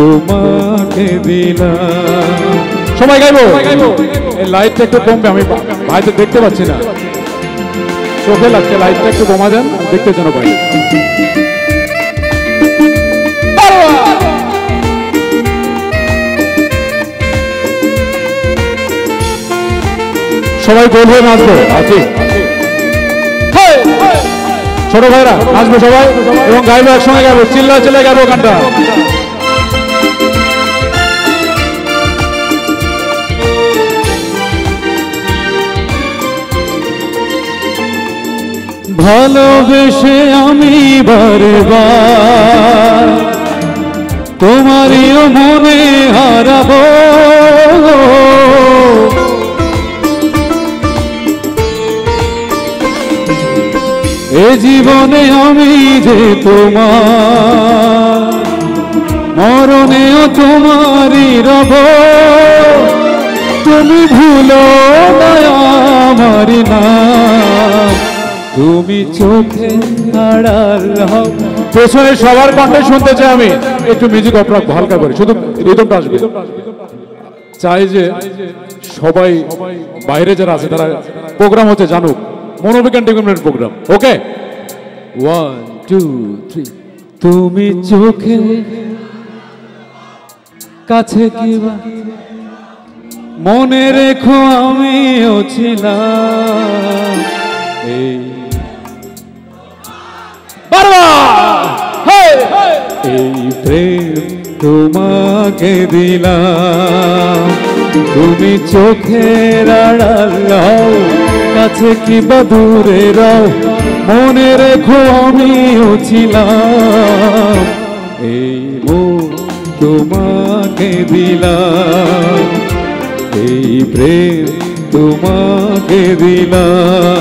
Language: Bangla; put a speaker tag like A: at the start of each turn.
A: তোমাকে দিলাম। সবাই গাইবো। এই লাইটটা একটু কমবে, আমি ভাইদের দেখতে পাচ্ছি না, চোখে লাগছে। লাইটটা একটু কমা দেন, দেখতে যেন পাই। সবাই গোল হয়ে নাচবো। আছি ছোট ভাইরা নাচবো সবাই, এবং গাইবো, একসঙ্গে গাইবো, চিল্লা চিল্লা গাইবো গানটা। ভালোবেসে আমি বারবার তোমারই মনে হারাবো, এ জীবনে আমি যে তোমার, মরণেও তোমারই রব। তুমি ভুলো না আমারি নাম, তুমি চোখে আড়াল হও। পেছনে সবার কণ্ঠে শুনতে চাই আমি, একটু মিউজিক অফ রাখবো হালকা করে, শুধু রিদমটা আসবে। চাই যে সবাই বাইরে যারা আছে তারা প্রোগ্রাম হচ্ছে জানুক, মনোবিজ্ঞান ডকুমেন্টারি প্রোগ্রাম। ওকে, 1 2 3। তুমি চোখে কাছে কিবা মনে রেখো আমিও ছিলাম, এই এই প্রেম তোমাকে দিলাম। তুমি চোখের আড়াল হও, কাছে কিবা দূরে রও, মনে রেখো আমিও ছিলাম, এই মন তোমাকে দিলাম, এই প্রেম তোমাকে দিলাম।